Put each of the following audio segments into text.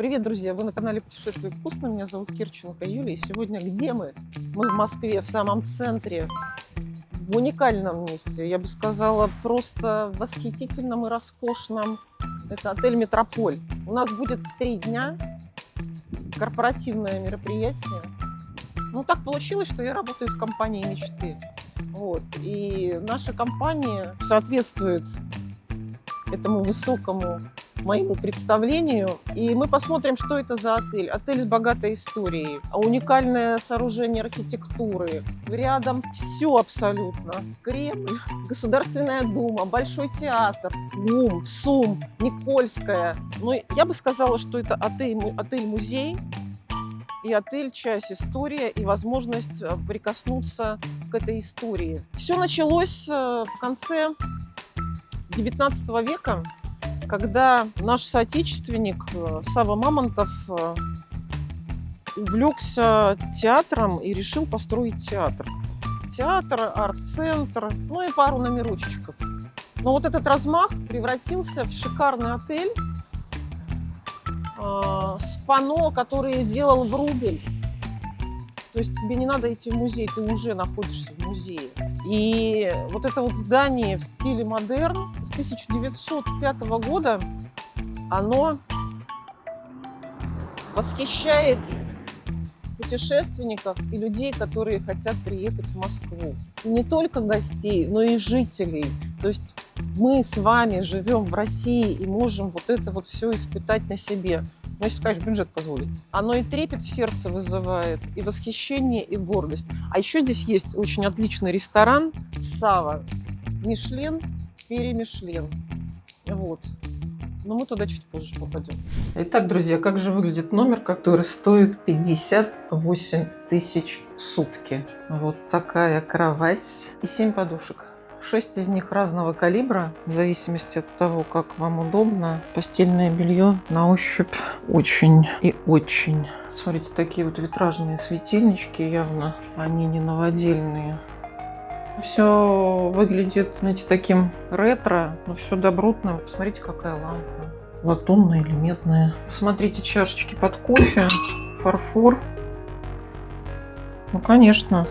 Привет, друзья! Вы на канале Путешествие вкусно. Меня зовут Кирченко Юлия. И сегодня где мы? Мы в Москве, в самом центре, в уникальном месте. Я бы сказала, просто восхитительном и роскошном. Это отель «Метрополь». У нас будет 3 дня, корпоративное мероприятие. Ну, так получилось, что я работаю в компании мечты. Вот. И наша компания соответствует этому высокому моему представлению. И мы посмотрим, что это за отель. Отель с богатой историей, уникальное сооружение архитектуры. Рядом все абсолютно. Кремль, Государственная Дума, Большой театр, ГУМ, СУМ, Никольская. Но я бы сказала, что это отель-музей и отель «Часть история» и возможность прикоснуться к этой истории. Все началось в конце XIX века, когда наш соотечественник Савва Мамонтов увлекся театром и решил построить театр. Театр, арт-центр, ну и пару номерочков. Но вот этот размах превратился в шикарный отель с панно, которые делал Врубель. То есть тебе не надо идти в музей, ты уже находишься в музее. И вот это вот здание в стиле модерн с 1905 года, оно восхищает путешественников и людей, которые хотят приехать в Москву. И не только гостей, но и жителей. То есть мы с вами живем в России и можем вот это вот все испытать на себе. Ну, если, конечно, бюджет позволит. Оно и трепет в сердце вызывает, и восхищение, и гордость. А еще здесь есть очень отличный ресторан «Сава». Мишлен, перемишлен. Вот. Но мы туда чуть позже попадем. Итак, друзья, как же выглядит номер, который стоит 58 тысяч в сутки? Вот такая кровать и 7 подушек. 6 из них разного калибра, в зависимости от того, как вам удобно. Постельное белье на ощупь очень и очень. Смотрите, такие вот витражные светильнички, явно они не новодельные. Все выглядит, знаете, таким ретро, но все добротно. Посмотрите, какая лампа. Латунная или медная. Посмотрите, чашечки под кофе, фарфор. Ну, конечно.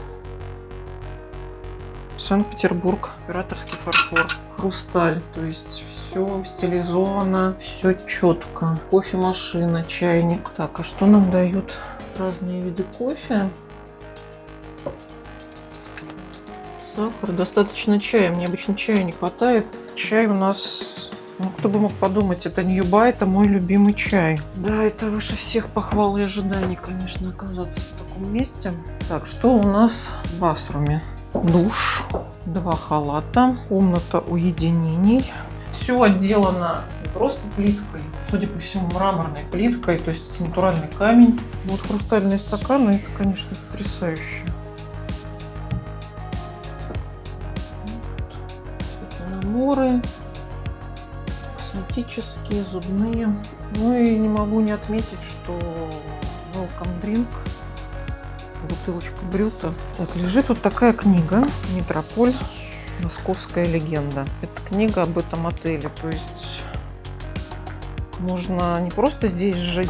Санкт-Петербург, императорский фарфор, хрусталь, то есть все стилизовано, все четко. Кофемашина, чайник. Так, а что нам дают разные виды кофе? Сахар, достаточно чая. Мне обычно чая не хватает. Чай у нас, ну, кто бы мог подумать, это Ньюба, это мой любимый чай. Да, это выше всех похвал и ожиданий, конечно, оказаться в таком месте. Так, что у нас в басруме? Душ, 2 халата, комната уединений. Все отделано не просто плиткой, судя по всему, мраморной плиткой, то есть это натуральный камень. Вот хрустальные стаканы, это, конечно, потрясающе. Наборы косметические, зубные. Ну и не могу не отметить, что welcome drink. Бутылочка Брюта. Так, лежит вот такая книга «Метрополь. Московская легенда». Это книга об этом отеле. То есть можно не просто здесь жить,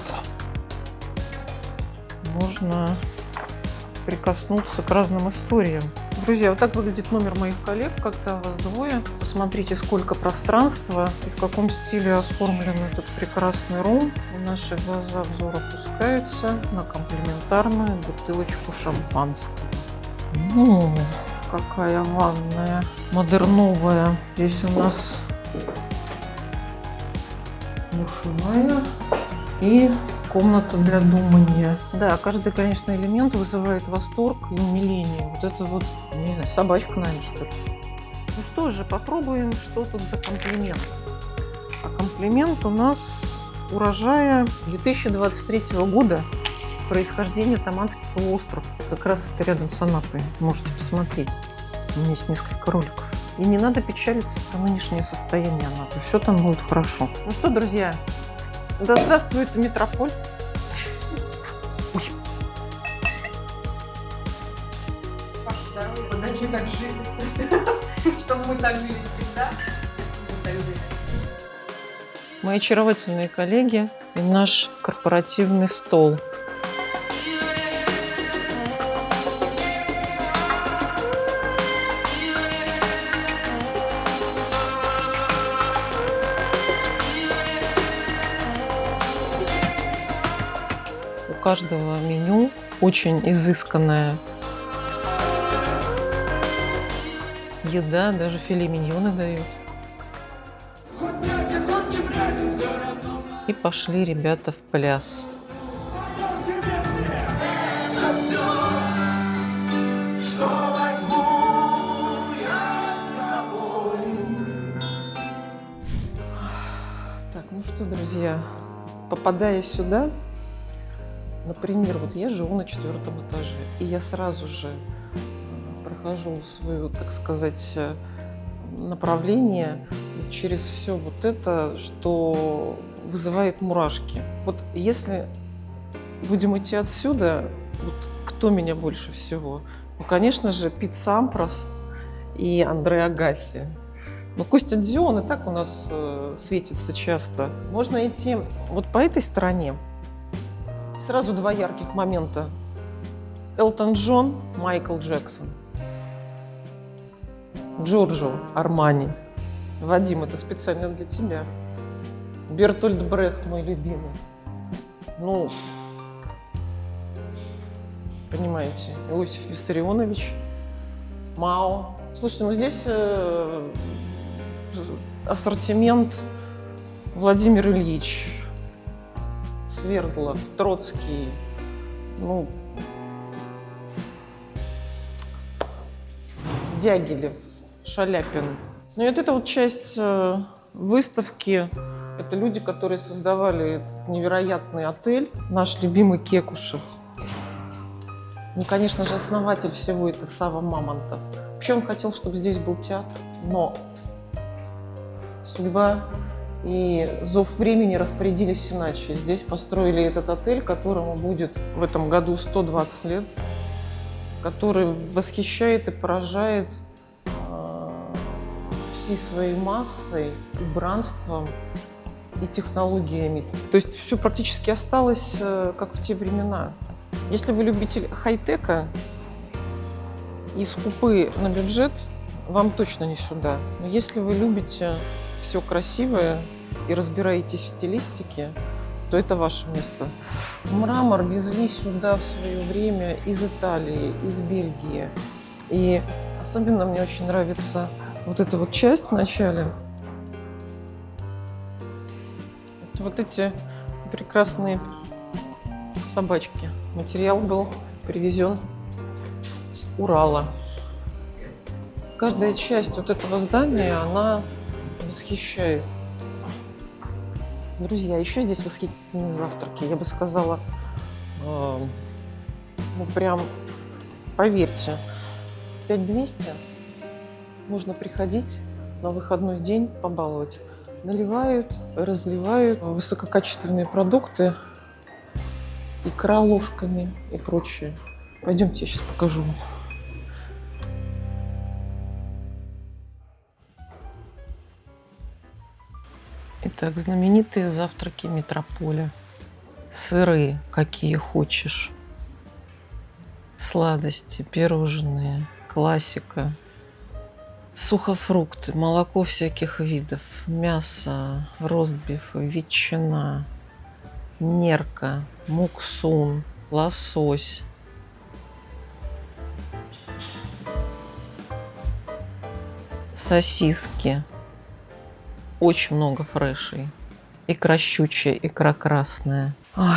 можно прикоснуться к разным историям. Друзья, вот так выглядит номер моих коллег, когда вас двое. Посмотрите, сколько пространства и в каком стиле оформлен этот прекрасный рум. И наши глаза взор опускаются на комплиментарную бутылочку шампанского. Ну, какая ванная модерновая. Здесь у нас душевая и комната для думания. Да, каждый, конечно, элемент вызывает восторг и умиление. Вот это вот, не знаю, собачка, наверное, что ли. Ну что же, попробуем, что тут за комплимент. А комплимент у нас урожая 2023 года. Происхождение Таманский полуостров. Как раз это рядом с Анапой. Можете посмотреть. У меня есть несколько роликов. И не надо печалиться про нынешнее состояние Анапы. Все там будет хорошо. Ну что, друзья, да здравствует Метрополь. Ой. Ваше здоровье, удачи так жили. Чтобы мы так жили всегда. мои очаровательные коллеги и наш корпоративный стол. У каждого меню очень изысканная еда, даже филе миньоны дают. И пошли ребята в пляс. Так, ну что, друзья, попадая сюда, например, вот я живу на 4-м этаже, и я сразу же прохожу свое, так сказать, направление через все вот это, что вызывает мурашки. Вот если будем идти отсюда, вот кто меня больше всего? Ну, конечно же, Пит Сампрос и Андре Агаси. Но Костя Дзю, он и так у нас светится часто. Можно идти вот по этой стороне. Сразу два ярких момента. Элтон Джон, Майкл Джексон. Джорджо Армани. Вадим, это специально для тебя. Бертольд Брехт, мой любимый. Ну, понимаете, Иосиф Виссарионович, Мао. Слушайте, ну здесь ассортимент Владимир Ильич, Свердлов, Троцкий, ну, Дягилев, Шаляпин. Ну и вот эта вот часть выставки, это люди, которые создавали этот невероятный отель, наш любимый Кекушев. Ну, конечно же, основатель всего это Сава Мамонтов. Вообще он хотел, чтобы здесь был театр, но судьба и зов времени распорядились иначе. Здесь построили этот отель, которому будет в этом году 120 лет, который восхищает и поражает всей своей массой, убранством и технологиями. То есть все практически осталось, как в те времена. Если вы любитель хай-тека и скупы на бюджет, вам точно не сюда. Но если вы любите все красивое и разбираетесь в стилистике, то это ваше место. Мрамор везли сюда в свое время из Италии, из Бельгии. И особенно мне очень нравится вот эта вот часть в начале. Вот эти прекрасные собачки. Материал был привезен с Урала. Каждая часть вот этого здания, она восхищает. Друзья, еще здесь восхитительные завтраки. Я бы сказала, ну прям, поверьте, 5200 можно приходить на выходной день побаловать. Наливают, разливают высококачественные продукты, икра ложками и прочее. Пойдемте, я сейчас покажу вам. Итак, знаменитые завтраки Метрополя. Сыры, какие хочешь. Сладости, пирожные, классика. Сухофрукты, молоко всяких видов, мясо, ростбиф, ветчина, нерка, муксун, лосось. Сосиски. Очень много фрешей. Икра щучья, икра красная. Ой,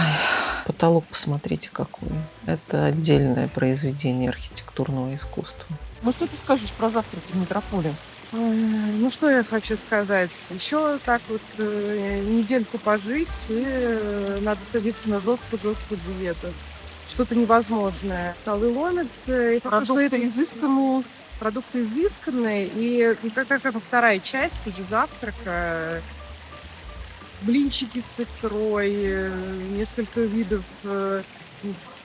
потолок посмотрите какой. Это отдельное произведение архитектурного искусства. Ну что ты скажешь про завтраки в Метрополе? Ну, что я хочу сказать? Еще так вот недельку пожить, и надо садиться на жесткую диету. Что-то невозможное. Столы ломятся. И Продукты изысканные. Продукты изысканные. И как вторая часть уже завтрака. Блинчики с икрой, несколько видов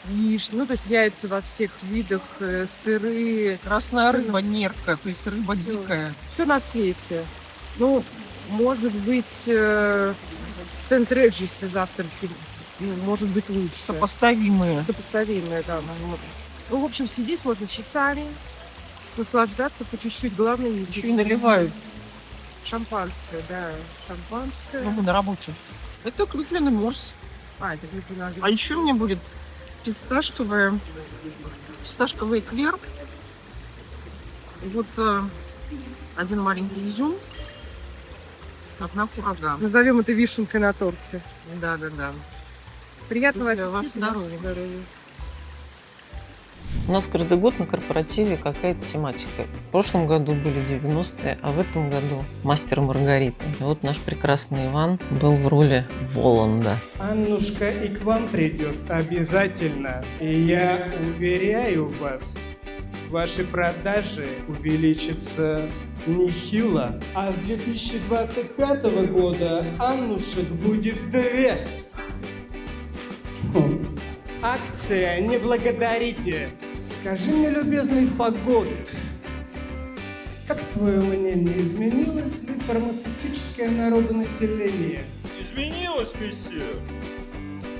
яиц, ну, то есть яйца во всех видах, сыры. Красная рыба, нерка, то есть рыба дикая. Все на свете. Ну, может быть, В Сент-Реджисе завтраки, ну, может быть, лучше. Сопоставимые. Сопоставимые, да, наверное. Ну, в общем, сидеть можно часами, наслаждаться по чуть-чуть. Главное, не Еще и наливают. Шампанское, да, шампанское. Ну, мы на работе. Это клюквенный морс. Это не надо. А еще у меня будет фисташковый эклер. И вот один маленький изюм, одна курага. Назовем это вишенкой на торте. Да. Приятного Ваше аппетита. здоровье. У нас каждый год на корпоративе какая-то тематика. В прошлом году были 90-е, а в этом году «Мастер и Маргарита». И вот наш прекрасный Иван был в роли Воланда. Аннушка и к вам придет обязательно. И я уверяю вас, ваши продажи увеличатся нехило. А с 2025 года Аннушек будет 2. Акция «Не благодарите». Скажи мне, любезный Фагот, как твое мнение, изменилось ли фармацевтическое народонаселение? Изменилось, месье?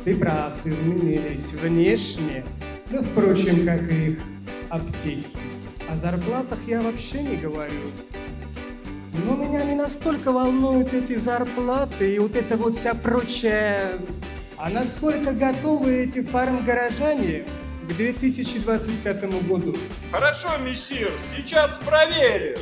Ты прав, изменились внешне, но, впрочем, как и их аптеки. О зарплатах я вообще не говорю. Но меня не настолько волнуют эти зарплаты и вот эта вот вся прочая... А насколько готовы эти фармгорожане к 2025 году? Хорошо, месье, сейчас проверим.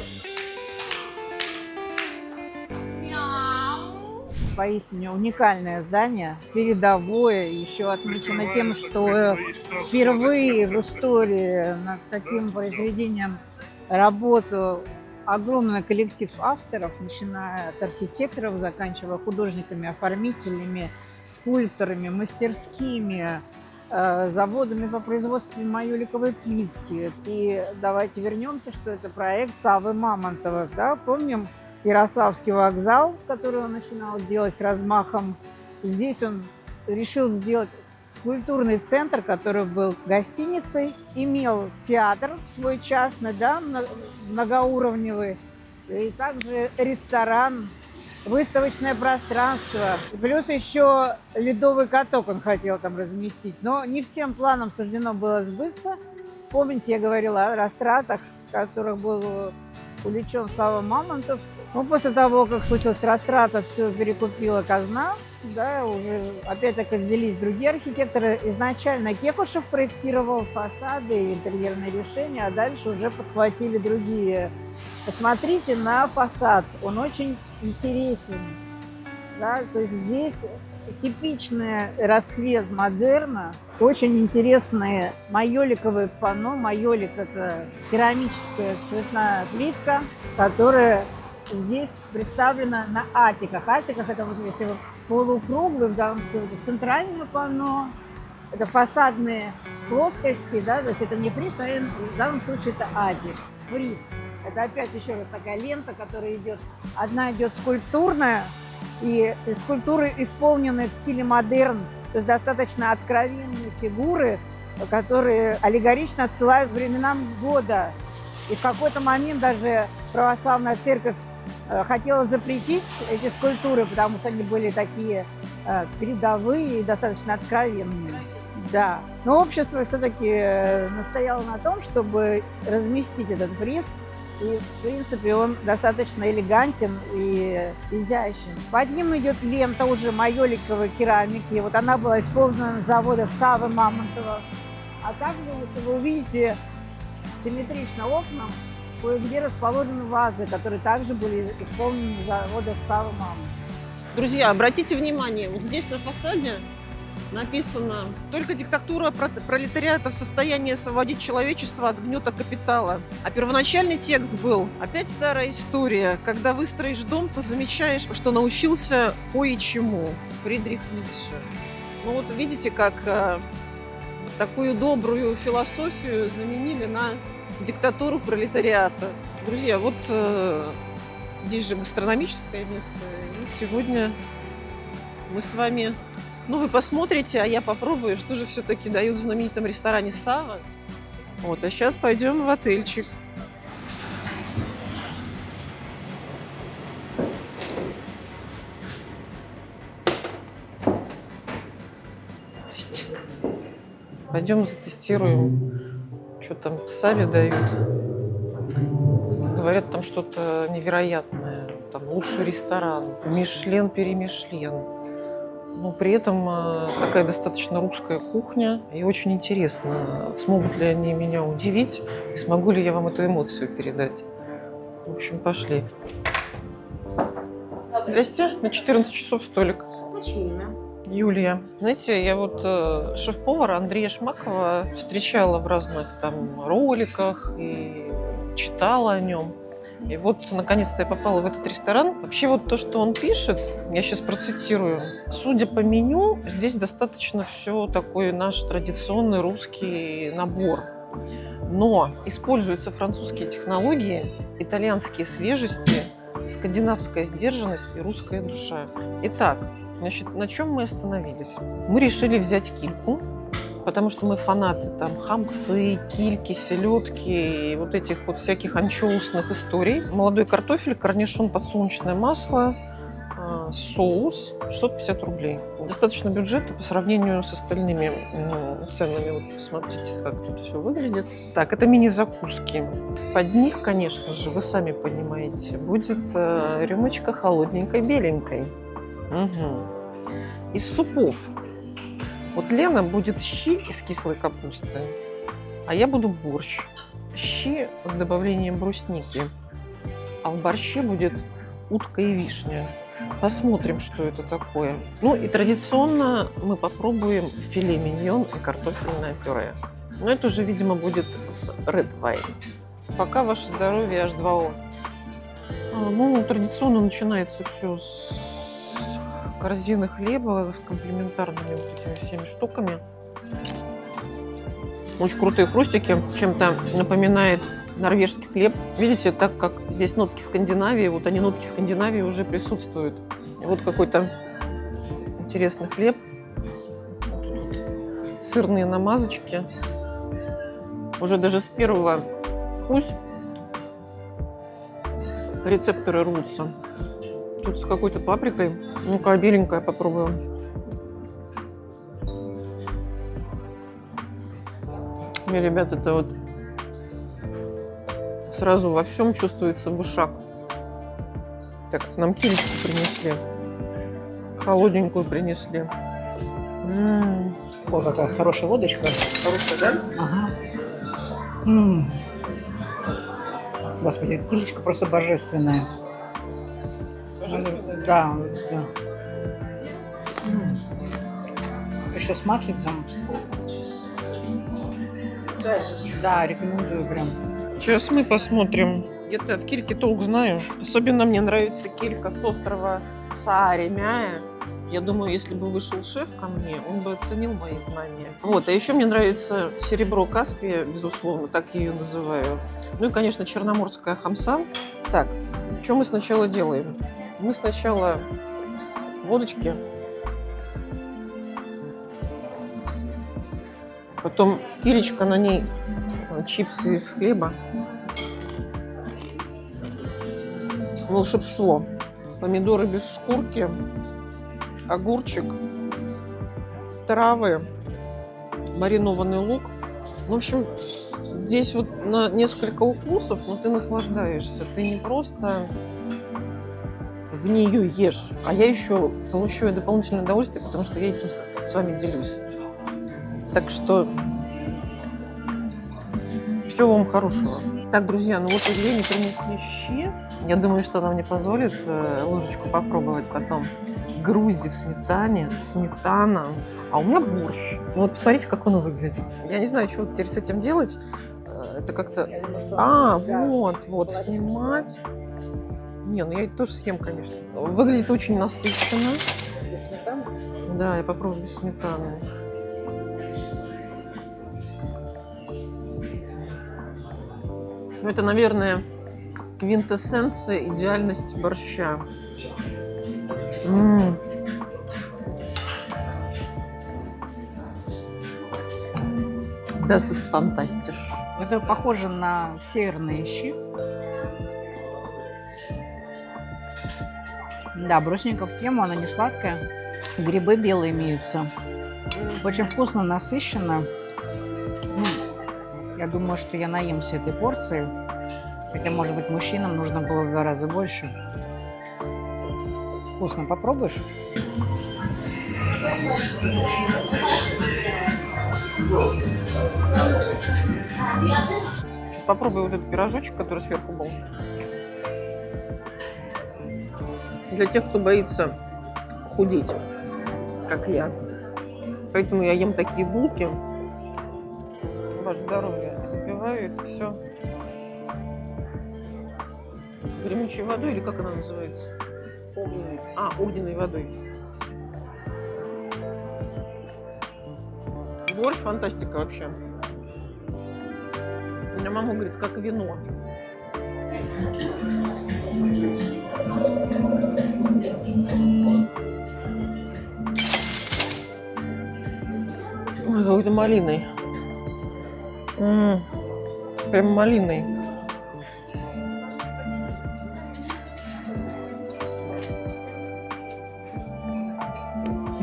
Поистине уникальное здание, передовое, еще отмечено тем, что впервые в истории над таким произведением работал огромный коллектив авторов, начиная от архитекторов, заканчивая художниками, оформителями, скульпторами, мастерскими, заводами по производству майоликовой плитки. И давайте вернемся, что это проект Саввы Мамонтовой. Да? Помним Ярославский вокзал, который он начинал делать с размахом. Здесь он решил сделать культурный центр, который был гостиницей, имел театр свой частный, да, многоуровневый, и также ресторан, выставочное пространство. Плюс еще ледовый каток он хотел там разместить. Но не всем планам суждено было сбыться. Помните, я говорила о растратах, которых был увлечен Савва Мамонтов. Но после того, как случилось растрата, все перекупила казна. Да, уже опять-таки взялись другие архитекторы. Изначально Кекушев проектировал фасады и интерьерные решения, а дальше уже подхватили другие. Посмотрите на фасад, он очень интересен. Да? То есть здесь типичный рассвет модерна, очень интересные майоликовые панно. Майолик – это керамическая цветная плитка, которая здесь представлена на атиках. Атиках – это вот если вы полукруглый, в данном случае центральное панно, это фасадные плоскости, да? То есть это не фриз, а в данном случае это атик. Фриз. Это опять еще раз такая лента, которая идет. Одна идет скульптурная, и скульптуры исполнены в стиле модерн. То есть достаточно откровенные фигуры, которые аллегорично отсылают к временам года. И в какой-то момент даже православная церковь хотела запретить эти скульптуры, потому что они были такие передовые и достаточно откровенные. Да. Но общество все-таки настояло на том, чтобы разместить этот фриз. И, в принципе, он достаточно элегантен и изящен. Под ним идет лента уже майоликовой керамики. Вот она была исполнена на заводах Саввы Мамонтова. А также, если вы увидите, симметрично окнам кое-где расположены вазы, которые также были исполнены на заводах Саввы Мамонтова. Друзья, обратите внимание, вот здесь на фасаде написано: «Только диктатура пролетариата в состоянии освободить человечество от гнета капитала». А первоначальный текст был: «Опять старая история. Когда выстроишь дом, то замечаешь, что научился кое-чему». Фридрих Ницше. Ну вот видите, как такую добрую философию заменили на диктатуру пролетариата. Друзья, вот здесь же гастрономическое место. И сегодня мы с вами... Ну, вы посмотрите, а я попробую, что же все-таки дают в знаменитом ресторане Савва. Вот, а сейчас пойдем в отельчик. Пойдем затестируем, что там в Саве дают. Говорят, там что-то невероятное. Там лучший ресторан, Мишлен-перемишлен. Но при этом такая достаточно русская кухня. И очень интересно, смогут ли они меня удивить, и смогу ли я вам эту эмоцию передать. В общем, пошли. Здрасте, на 14 часов столик. На чье имя? Юлия. Знаете, я вот шеф-повара Андрея Шмакова встречала в разных там роликах и читала о нем. И вот, наконец-то, я попала в этот ресторан. Вообще, вот то, что он пишет, я сейчас процитирую. Судя по меню, здесь достаточно все такой наш традиционный русский набор. Но используются французские технологии, итальянские свежести, скандинавская сдержанность и русская душа. Итак, значит, на чем мы остановились? Мы решили взять кильку, потому что мы фанаты там хамсы, кильки, селедки и вот этих вот всяких анчоусных историй. Молодой картофель, корнишон, подсолнечное масло, соус, 650 рублей. Достаточно бюджета по сравнению с остальными ценами. Вот посмотрите, как тут все выглядит. Так, это мини-закуски. Под них, конечно же, вы сами понимаете, будет рюмочка холодненькой, беленькой. Угу. Из супов. Вот Лена будет щи из кислой капусты, а я буду борщ. Щи с добавлением брусники. А в борще будет утка и вишня. Посмотрим, что это такое. Ну и традиционно мы попробуем филе миньон и картофельное пюре. Но это уже, видимо, будет с Red Wine. Пока ваше здоровье H2O. Ну, традиционно начинается все с корзины хлеба с комплементарными вот этими всеми штуками. Очень крутые хрустики. Чем-то напоминает норвежский хлеб. Видите, так как здесь нотки Скандинавии, вот они, нотки Скандинавии, уже присутствуют. И вот какой-то интересный хлеб. Тут вот сырные намазочки. Уже даже с первого вкуса рецепторы рвутся. Тут с какой-то паприкой. Ну-ка, беленькая попробуем. И, ребят, это вот сразу во всем чувствуется вышаг. Так, нам килечку принесли. Холодненькую принесли. О, какая хорошая водочка. Хорошая, да? Ага. Господи, килечка просто божественная. Да, вот это. Еще с маслицем. Да, рекомендую прям. Сейчас мы посмотрим. Где-то в кильке толк знаю. Особенно мне нравится килька с острова Сааремяя. Я думаю, если бы вышел шеф ко мне, он бы оценил мои знания. Вот, а еще мне нравится серебро Каспия, безусловно, так я ее называю. Ну и, конечно, черноморская хамса. Так, что мы сначала делаем? Мы сначала водочки, потом килечка, на ней чипсы из хлеба. Волшебство. Помидоры без шкурки, огурчик, травы, маринованный лук. В общем, здесь вот на несколько укусов, но ты наслаждаешься. Ты не просто в нее ешь, а я еще получаю дополнительное удовольствие, потому что я этим с вами делюсь. Так что всего вам хорошего. Так, друзья, ну вот Елене принесли щи. Я думаю, что она мне позволит ложечку попробовать потом. Грузди в сметане, сметана. А у меня борщ. Ну вот посмотрите, как он выглядит. Я не знаю, что теперь с этим делать. Это как-то... вот, снимать. Не, ну я это тоже съем, конечно. Выглядит очень насыщенно. Без сметаны? Да, я попробую без сметаны. Ну, это, наверное, квинтэссенция идеальности борща. Das ist fantastisch. Это похоже на северные щи. Да, брусника в тему, она не сладкая. Грибы белые имеются. Очень вкусно, насыщенно. Ну, я думаю, что я наемся этой порции. Хотя, может быть, мужчинам нужно было в 2 раза больше. Вкусно, попробуешь? Сейчас попробую вот этот пирожочек, который сверху был. Для тех, кто боится худеть, как я. Поэтому я ем такие булки. Ваше здоровье. Запиваю это все гремучей водой, или как она называется? Огненной. Огненной водой. Борщ фантастика вообще. У меня мама говорит, как вино. Ой, какой-то малиной. Прям малиной.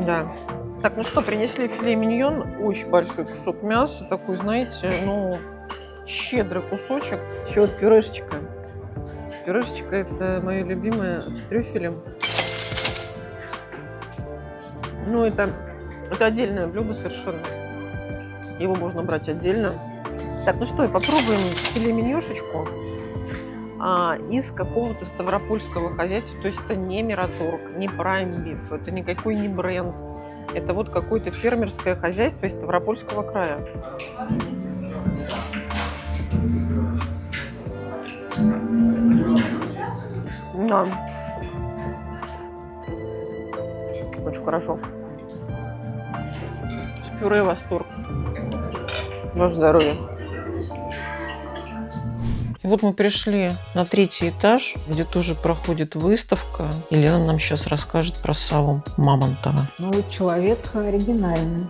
Да. Так, ну что, принесли филе миньон, очень большой кусок мяса, такой, знаете, ну, щедрый кусочек. Еще вот пюрешечка. Пюрешечка – это мое любимое с трюфелем. Ну, это отдельное блюдо совершенно. Его можно брать отдельно. Так, ну что, попробуем филе миньошечку из какого-то ставропольского хозяйства. То есть это не Мираторг, не Prime Beef, это никакой не бренд. Это вот какое-то фермерское хозяйство из Ставропольского края. Да. Очень хорошо. С пюре восторг. Ваше здоровье. И вот мы пришли на 3-й этаж, где тоже проходит выставка. И Лена нам сейчас расскажет про Савву Мамонтова. Ну, человек оригинальный.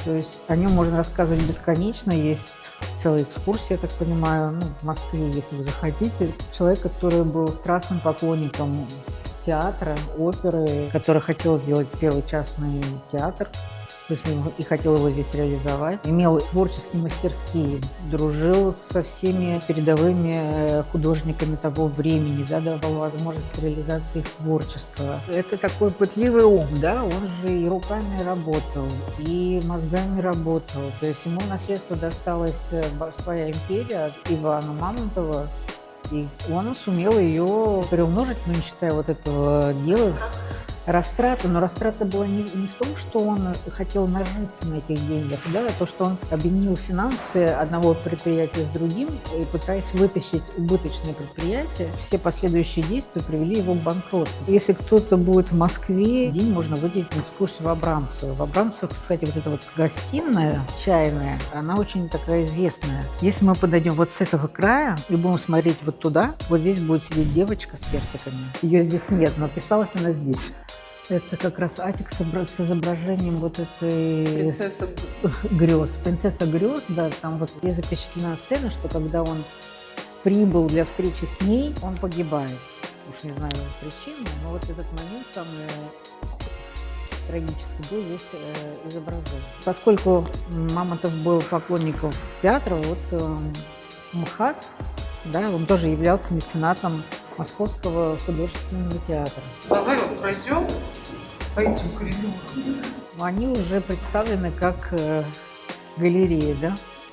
То есть о нем можно рассказывать бесконечно. Есть целая экскурсия, я так понимаю, в Москве, если вы захотите. Человек, который был страстным поклонником театра, оперы, который хотел сделать первый частный театр и хотел его здесь реализовать. Имел творческие мастерские, дружил со всеми передовыми художниками того времени, давал возможность реализации их творчества. Это такой пытливый ум, он же и руками работал, и мозгами работал. То есть ему в наследство досталась своя империя от Ивана Мамонтова, и он сумел ее приумножить, не считая вот этого дела. Растрата, но растрата была не в том, что он хотел нажиться на этих деньгах, а то, что он объединил финансы одного предприятия с другим и пытаясь вытащить убыточное предприятие, все последующие действия привели его к банкротству. Если кто-то будет в Москве, день можно выделить на экскурсию в Абрамцево. В Абрамцево, кстати, вот эта вот гостиная чайная, она очень такая известная. Если мы подойдем вот с этого края и будем смотреть вот туда, вот здесь будет сидеть девочка с персиками. Ее здесь нет, но писалась она здесь. Это как раз атик с изображением вот этой принцесса грез, там вот здесь запечатлена сцена, что когда он прибыл для встречи с ней, он погибает. Уж не знаю причины, но вот этот момент самый трагический был здесь изображен. Поскольку Мамонтов был поклонником театра, вот МХАТ, он тоже являлся меценатом Московского художественного театра. Давай вот пройдем по этим коридорам. Они уже представлены как галереи,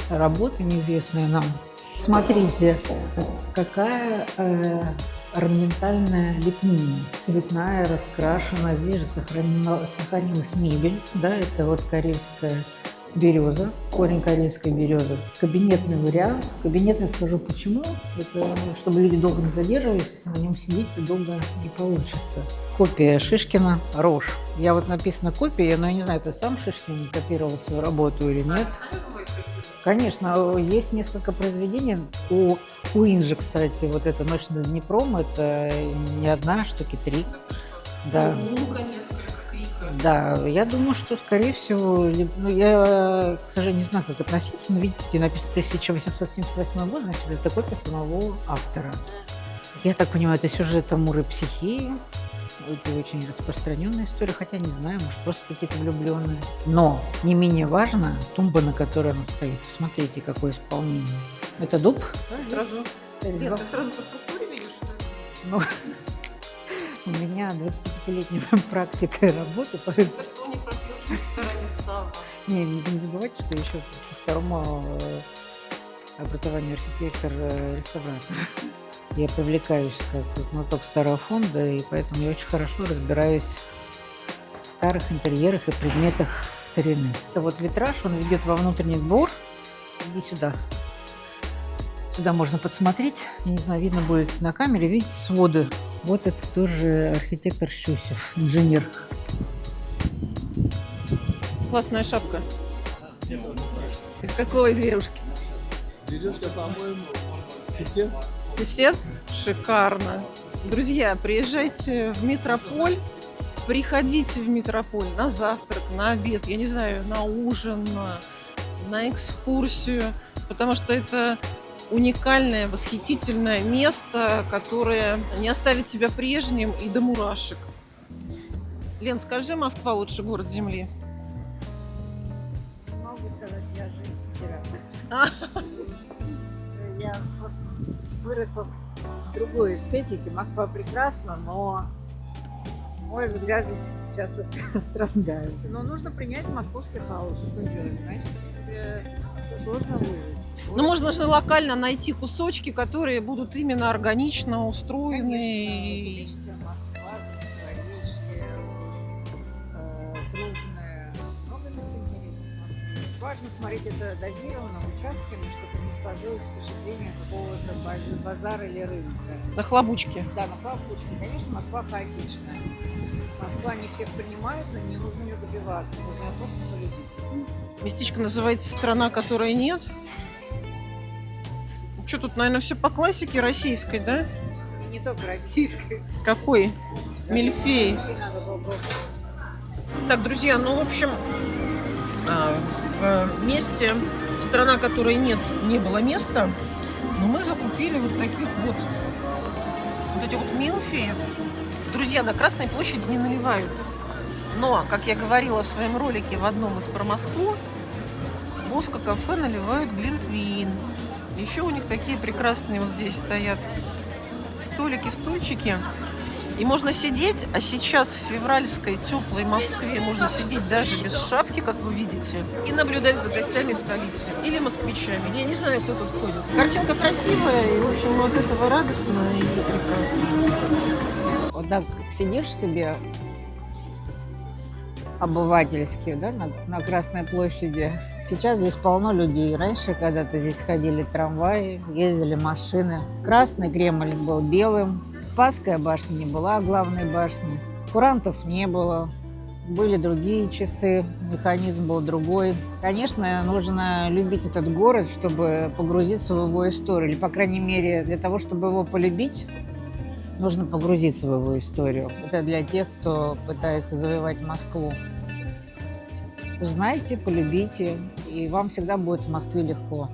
работы, неизвестные нам. Смотрите, какая орнаментальная лепнина. Цветная, раскрашена. Здесь же сохранилась мебель. Это вот карельская береза, корень корейской березы. Кабинетный вариант. Кабинетный, скажу почему. Это чтобы люди долго не задерживались, на нем сидеть долго не получится. Копия Шишкина «Рожь». Я вот написано копия, но я не знаю, это сам Шишкин копировал свою работу или нет. Конечно, есть несколько произведений. У Куинджи, кстати, вот эта «Ночь над Днепром», это не одна, штуки 3. Да. Да, я думаю, что, скорее всего, я, к сожалению, не знаю, как относиться, но, видите, написано 1878 год, значит, это копия самого автора. Я так понимаю, это сюжет Амуры Психеи. это очень распространенная история, хотя не знаю, может, просто какие-то влюбленные. Но не менее важно тумба, на которой она стоит. Посмотрите, какое исполнение. Это дуб? Сразу. Резьба. Нет, ты сразу по структуре видишь, что ли? Ну, у меня 25-летняя практика работы, поэтому... Так что у них пропьешь в ресторане Сава. Не забывайте, что еще по второму образованию архитектор-реставратор. Я привлекаюсь как знаток старого фонда, и поэтому я очень хорошо разбираюсь в старых интерьерах и предметах старины. Это вот витраж, он ведет во внутренний двор. Иди сюда. Сюда можно подсмотреть. Я не знаю, видно будет на камере. Видите, своды. Вот это тоже архитектор Щусев, инженер. Классная шапка. Из какого зверюшки? Зверюшка, по-моему, писец. Песец? Шикарно. Друзья, приезжайте в метрополь, приходите в метрополь на завтрак, на обед, я не знаю, на ужин, на экскурсию, потому что это уникальное, восхитительное место, которое не оставит себя прежним и до мурашек. Лен, скажи, Москва лучший город Земли? Могу сказать, я же из Питера. А. Я просто выросла в другой эстетике. Москва прекрасна, но мой взгляд здесь часто страдает. Но нужно принять московский хаос. Что делать? Знаете, здесь сложно выжить. Ну, можно же локально найти кусочки, которые будут именно органично устроены. Конечно, Величественная Москва, Заречье, Трубная. Много мест интересных в Москве. Важно смотреть это дозированно, участками, чтобы не сложилось впечатление какого-то базара или рынка. На хлобучке. Да, на хлопушке. Конечно, Москва хаотичная. Москва не всех принимает, но не нужно ее добиваться. Нужно ее просто полюбить. Местечко называется «Страна, которой нет». Что тут, наверное, все по классике российской, да? И не только российской. Какой? Мильфей. И надо было просто. Так, друзья, ну, в общем, в месте «Страна, которой нет» не было места, но мы закупили вот таких вот эти вот милфеев. Друзья, на Красной площади не наливают их. Но, как я говорила в своем ролике в одном из про Москву, в Боско кафе наливают глинтвейн. Еще у них такие прекрасные вот здесь стоят столики, стульчики. И можно сидеть, а сейчас в февральской теплой Москве можно сидеть даже без шапки, как вы видите, и наблюдать за гостями столицы или москвичами. Я не знаю, кто тут ходит. Картинка красивая, и, в общем, от этого радостно и прекрасно. Вот так сидишь себе обывательски, да, на Красной площади. Сейчас здесь полно людей. Раньше когда-то здесь ходили трамваи, ездили машины. Красный Кремль был белым. Спасская башня не была главной башней. Курантов не было. Были другие часы, механизм был другой. Конечно, нужно любить этот город, чтобы погрузиться в его историю. Или, по крайней мере, для того, чтобы его полюбить, нужно погрузиться в его историю. Это для тех, кто пытается завоевать Москву. Узнайте, полюбите, и вам всегда будет в Москве легко.